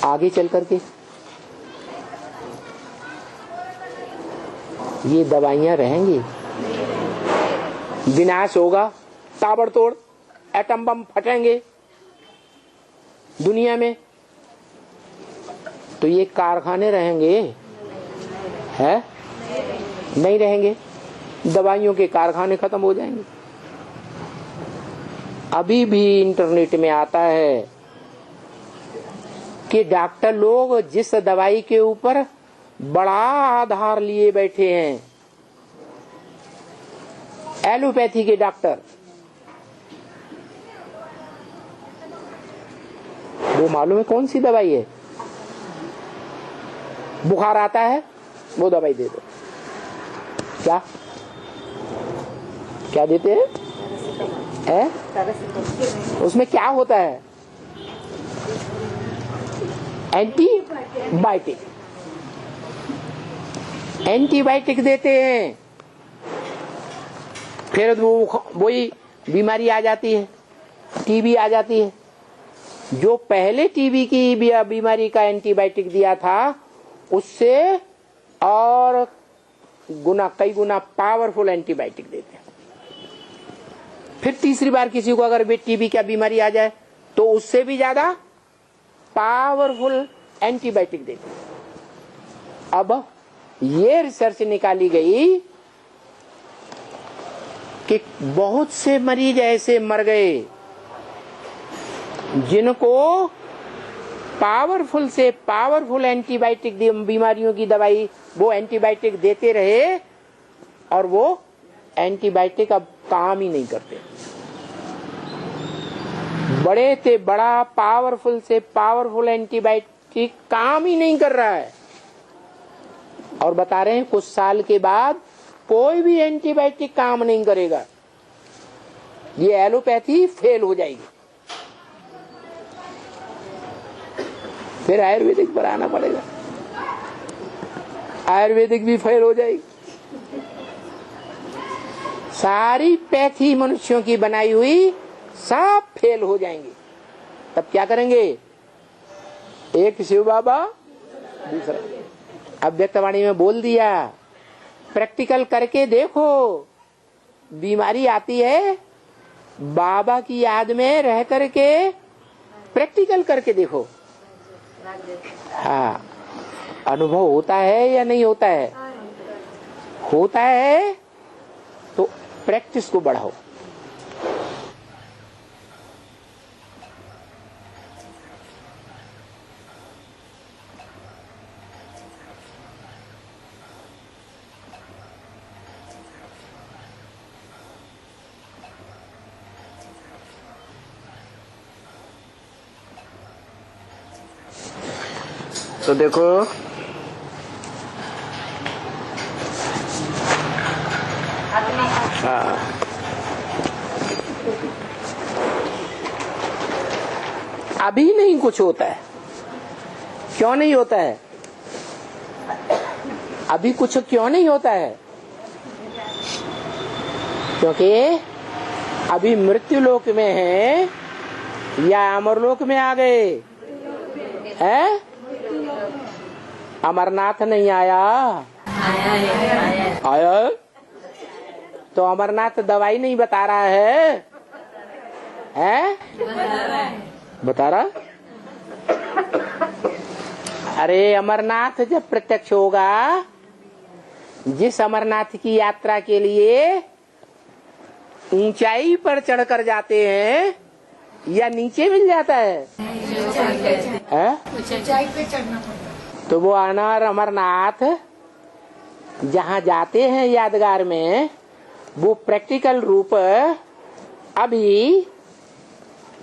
आगे चल करके ये दवाइयां रहेंगी, विनाश होगा, ताबड़तोड़ एटम बम फटेंगे दुनिया में, तो ये कारखाने रहेंगे? है? नहीं रहेंगे। दवाइयों के कारखाने खत्म हो जाएंगे। अभी भी इंटरनेट में आता है कि डॉक्टर लोग जिस दवाई के ऊपर बड़ा आधार लिए बैठे हैं, एलोपैथी के डॉक्टर, वो मालूम है कौन सी दवाई है? बुखार आता है वो दवाई दे दो। क्या क्या देते हैं? उसमें क्या होता है? एंटीबायोटिक। एंटीबायोटिक देते हैं, फिर वही बीमारी आ जाती है, टीबी आ जाती है। जो पहले टीबी की बीमारी का एंटीबायोटिक दिया था उससे और गुना कई गुना पावरफुल एंटीबायोटिक देते हैं। फिर तीसरी बार किसी को अगर टीबी क्या बीमारी आ जाए तो उससे भी ज्यादा पावरफुल एंटीबायोटिक देते हैं। अब ये रिसर्च निकाली गई कि बहुत से मरीज ऐसे मर गए जिनको पावरफुल से पावरफुल एंटीबायोटिक बीमारियों की दवाई वो एंटीबायोटिक देते रहे और वो एंटीबायोटिक अब काम ही नहीं करते। बड़े से बड़ा पावरफुल से पावरफुल एंटीबायोटिक काम ही नहीं कर रहा है और बता रहे हैं कुछ साल के बाद कोई भी एंटीबायोटिक काम नहीं करेगा, ये एलोपैथी फेल हो जाएगी। फिर आयुर्वेदिक पर आना पड़ेगा, आयुर्वेदिक भी फेल हो जाएगी। सारी पैथी मनुष्यों की बनाई हुई सब फेल हो जाएंगे। तब क्या करेंगे? एक शिव बाबा, दूसरा अव्यक्तवाणी में बोल दिया, प्रैक्टिकल करके देखो। बीमारी आती है बाबा की याद में रह करके प्रैक्टिकल करके देखो। हाँ, अनुभव होता है या नहीं होता है? होता है तो प्रैक्टिस को बढ़ाओ। तो देखो हाँ, अभी नहीं कुछ होता है। क्यों नहीं होता है? अभी कुछ क्यों नहीं होता है? क्योंकि अभी मृत्यु लोक में है या अमरलोक में आ गए हैं? अमरनाथ नहीं आया? आया तो अमरनाथ दवाई नहीं बता रहा है? हैं? बता रहा। अरे अमरनाथ जब प्रत्यक्ष होगा, जिस अमरनाथ की यात्रा के लिए ऊंचाई पर चढ़कर जाते हैं या नीचे मिल जाता है? ऊंचाई पे चढ़ना पड़ता। तो वो अमरनाथ जहाँ जाते हैं यादगार में, वो प्रैक्टिकल रूप अभी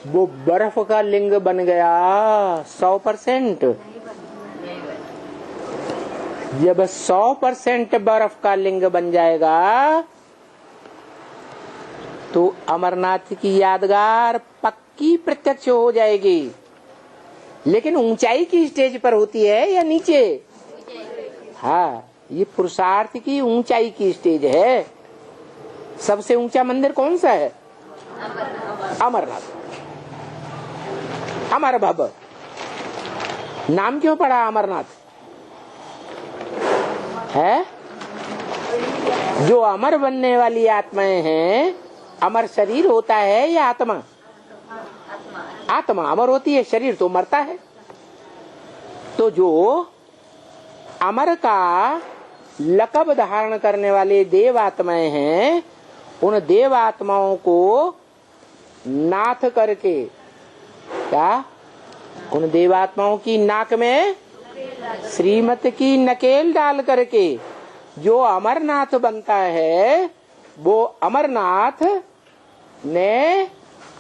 वो बर्फ का लिंग बन गया 100%। जब 100% बर्फ का लिंग बन जाएगा तो अमरनाथ की यादगार पक्की प्रत्यक्ष हो जाएगी। लेकिन ऊंचाई की स्टेज पर होती है या नीचे? हाँ, ये पुरुषार्थ की ऊंचाई की स्टेज है। सबसे ऊंचा मंदिर कौन सा है? अमरनाथ। अमर भव नाम क्यों पड़ा अमरनाथ? है जो अमर बनने वाली आत्माएं हैं। अमर शरीर होता है या आत्मा? आत्मा अमर होती है, शरीर तो मरता है। तो जो अमर का लकब धारण करने वाले देव आत्माएं हैं, उन देव आत्माओं को नाथ करके, क्या उन देवात्माओं की नाक में श्रीमत की नकेल डाल करके जो अमरनाथ बनता है, वो अमरनाथ ने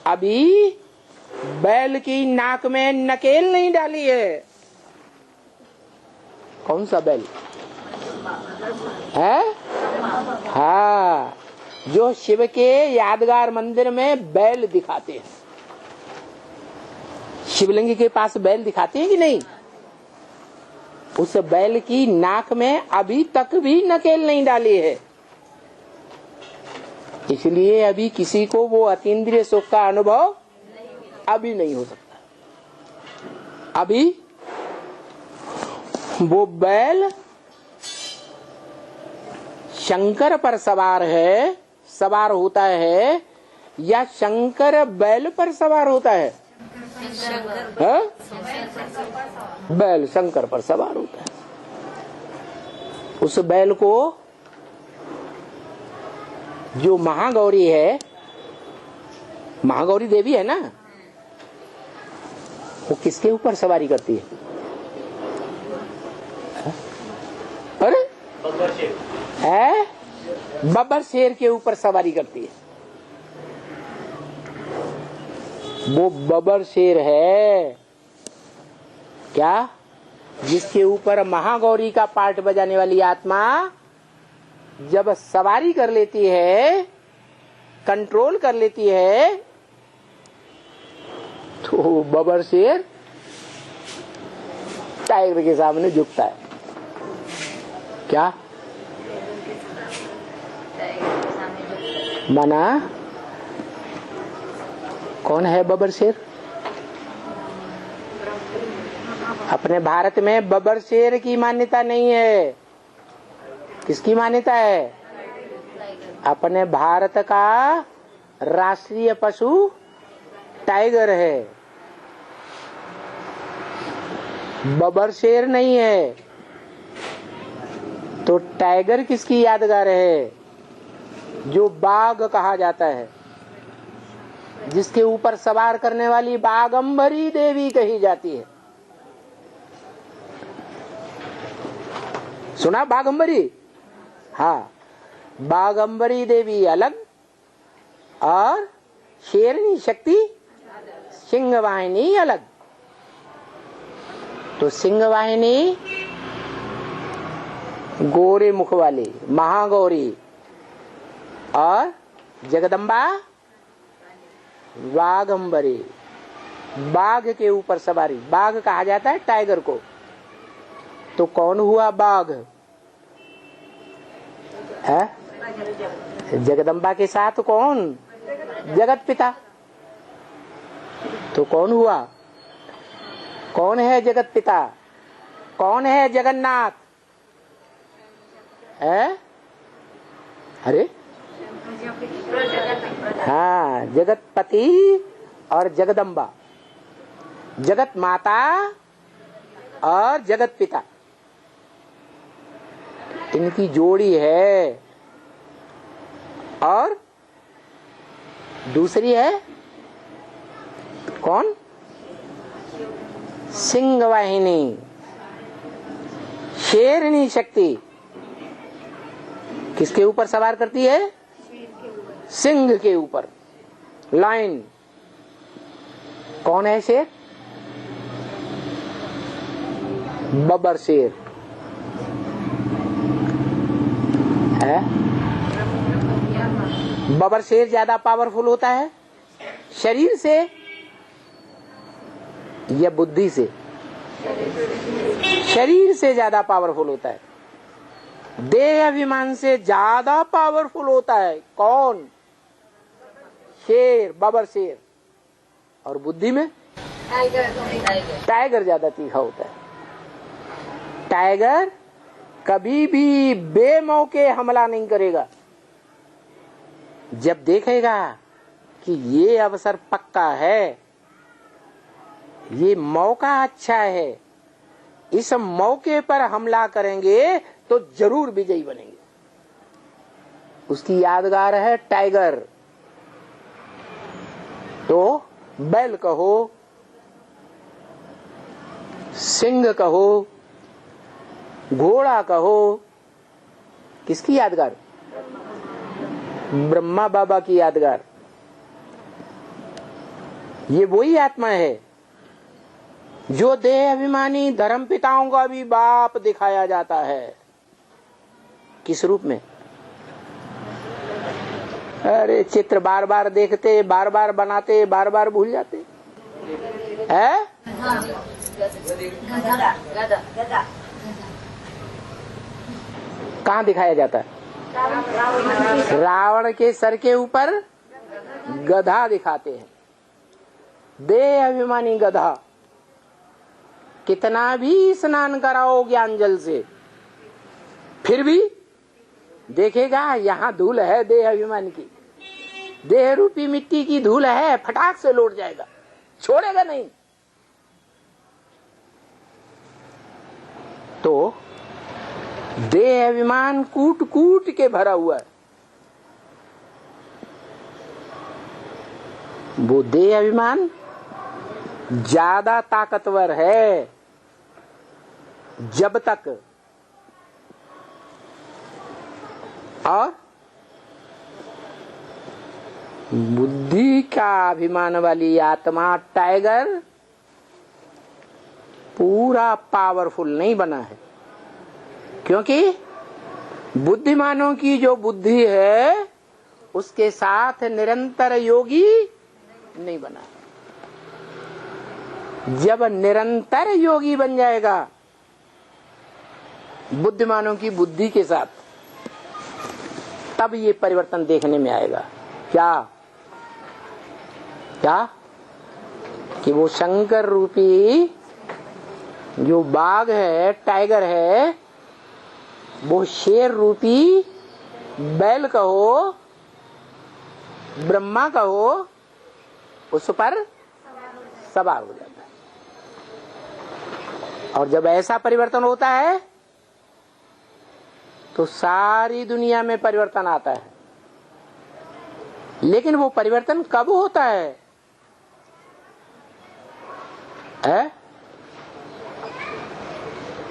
अभी बैल की नाक में नकेल नहीं डाली है। कौन सा बैल है? हाँ, जो शिव के यादगार मंदिर में बैल दिखाते हैं। शिवलिंग के पास बैल दिखाते हैं कि नहीं? उस बैल की नाक में अभी तक भी नकेल नहीं डाली है। इसलिए अभी किसी को वो अतीन्द्रिय सुख का अनुभव अभी नहीं हो सकता। अभी वो बैल शंकर पर सवार है, सवार होता है, या शंकर बैल पर सवार होता है? बैल शंकर पर सवार होता है। उस बैल को जो महागौरी है, महागौरी देवी है ना, वो किसके ऊपर सवारी करती है? अरे बब्बर शेर के ऊपर सवारी करती है। वो बब्बर शेर है क्या, जिसके ऊपर महागौरी का पार्ट बजाने वाली आत्मा जब सवारी कर लेती है, कंट्रोल कर लेती है, तो बब्बर शेर टाइगर के सामने झुकता है। क्या माना? कौन है बब्बर शेर? अपने भारत में बब्बर शेर की मान्यता नहीं है। किसकी मान्यता है? अपने भारत का राष्ट्रीय पशु टाइगर है, बब्बर शेर नहीं है। तो टाइगर किसकी यादगार है? जो बाघ कहा जाता है, जिसके ऊपर सवार करने वाली बाघंबरी देवी कही जाती है। सुना बाघंबरी? हाँ, बाघंबरी देवी अलग और शेरनी शक्ति सिंह वाहिनी अलग। तो सिंह वाहिनी गोरे मुख वाली महागौरी और जगदम्बा बाघंबरी, बाघ के ऊपर सवारी। बाघ कहा जाता है टाइगर को। तो कौन हुआ बाघ? है जगदम्बा के साथ कौन? जगत पिता। तो कौन हुआ? कौन है जगत पिता? कौन है जगन्नाथ? है? अरे हाँ, जगतपति और जगदम्बा, जगत माता और जगत पिता, इनकी जोड़ी है। और दूसरी है कौन? सिंह वाहिनी, शेरनी शक्ति। किसके ऊपर सवार करती है? सिंह के ऊपर, लाइन। कौन है शेर? बब्बर शेर है। बब्बर शेर ज्यादा पावरफुल होता है शरीर से या बुद्धि से? शरीर से ज्यादा पावरफुल होता है। देह अभिमान से ज्यादा पावरफुल होता है कौन? शेर, बब्बर शेर। और बुद्धि में टाइगर ज्यादा तीखा होता है। टाइगर कभी भी बेमौके हमला नहीं करेगा। जब देखेगा कि ये अवसर पक्का है, ये मौका अच्छा है, इस मौके पर हमला करेंगे तो जरूर विजयी बनेंगे। उसकी यादगार है टाइगर। तो बैल कहो, सिंह कहो, घोड़ा कहो, किसकी यादगार? ब्रह्मा बाबा की यादगार। ये वही आत्मा है जो देह अभिमानी धर्म पिताओं का भी बाप दिखाया जाता है। किस रूप में? अरे चित्र बार बार देखते, बार बार बनाते, बार बार भूल जाते हैं। कहाँ दिखाया जाता है? रावण के सर के ऊपर गधा दिखाते हैं। देह अभिमानी गधा। कितना भी स्नान कराओ ज्ञान जल से, फिर भी देखेगा यहाँ धूल है देह अभिमान की, देह रूपी मिट्टी की धूल है, फटाक से लौट जाएगा, छोड़ेगा नहीं। तो देह अभिमान कूट कूट के भरा हुआ है। वो देह अभिमान ज्यादा ताकतवर है जब तक और बुद्धि का अभिमान वाली आत्मा टाइगर पूरा पावरफुल नहीं बना है, क्योंकि बुद्धिमानों की जो बुद्धि है उसके साथ निरंतर योगी नहीं बना है। जब निरंतर योगी बन जाएगा बुद्धिमानों की बुद्धि के साथ, तब ये परिवर्तन देखने में आएगा। क्या क्या कि वो शंकर रूपी जो बाघ है, टाइगर है, वो शेर रूपी बैल कहो, ब्रह्मा कहो, उस पर सवार हो जाता है। और जब ऐसा परिवर्तन होता है तो सारी दुनिया में परिवर्तन आता है। लेकिन वो परिवर्तन कब होता है?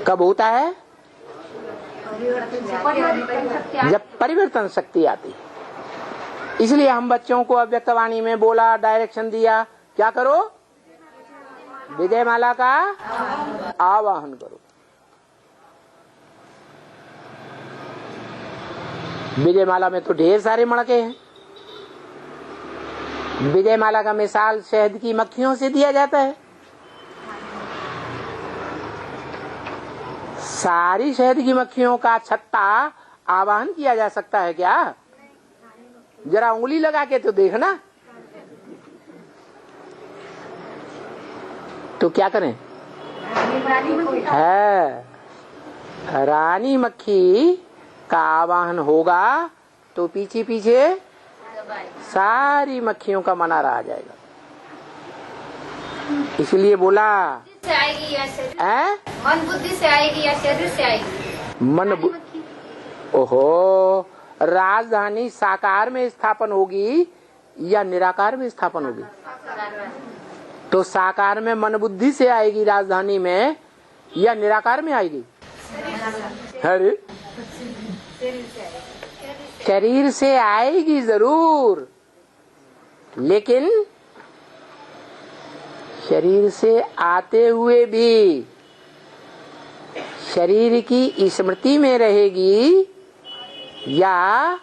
कब होता है? जब परिवर्तन शक्ति आती है। इसलिए हम बच्चों को अव्यक्तवाणी में बोला, डायरेक्शन दिया, क्या करो? विजय माला का आवाहन करो। विजय माला में तो ढेर सारे मणके हैं। विजय माला का मिसाल शहद की मक्खियों से दिया जाता है। सारी शहद की मक्खियों का छत्ता आवाहन किया जा सकता है क्या? जरा उंगली लगा के तो देखना। तो क्या करें? है रानी मक्खी का आवाहन होगा तो पीछे पीछे सारी मक्खियों का मनारा आ जाएगा। इसलिए बोला से आएगी या शरीर, मन बुद्धि से आएगी या शरीर से आएगी? ओहो, राजधानी साकार में स्थापन होगी या निराकार में स्थापन होगी? तो साकार में मन बुद्धि से आएगी राजधानी में, या निराकार में आएगी? अरे शरीर से आएगी जरूर, लेकिन शरीर से आते हुए भी शरीर की स्मृति में रहेगी या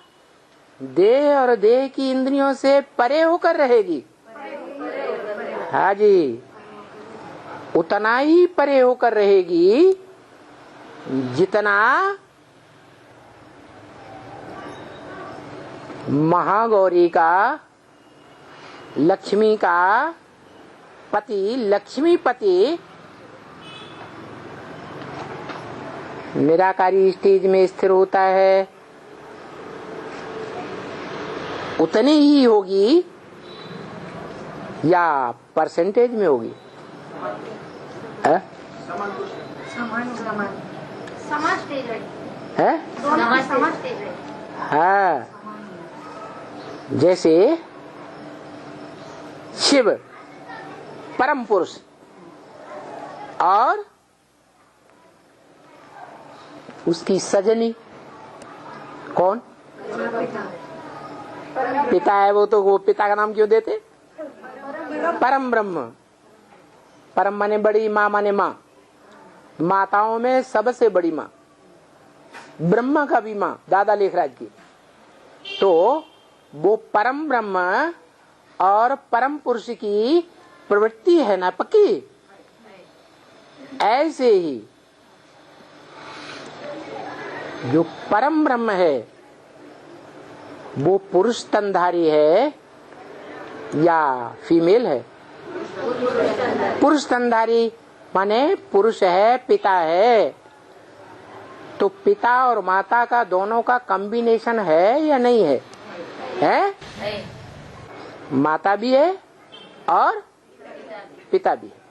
देह और देह की इंद्रियों से परे होकर रहेगी? हाँ जी, उतना ही परे होकर रहेगी जितना महागौरी का, लक्ष्मी का पति, लक्ष्मीपति निराकारी स्टेज में स्थिर होता है, उतनी ही होगी या परसेंटेज में होगी? हाँ, जैसे शिव परम पुरुष और उसकी सजनी कौन? पिता है वो, तो वो पिता का नाम क्यों देते? परम ब्रह्म। परम माने बड़ी, माँ माने माँ, माताओं में सबसे बड़ी माँ, ब्रह्मा का भी माँ, दादा लेखराज की। तो वो परम ब्रह्म और परम पुरुष की प्रवृत्ति है ना पक्की। ऐसे ही जो परम ब्रह्म है वो पुरुष तनधारी है या फीमेल है? पुरुष तनधारी माने पुरुष है, पिता है। तो पिता और माता का दोनों का कॉम्बिनेशन है या नहीं है? है? माता भी है और पिता भी है।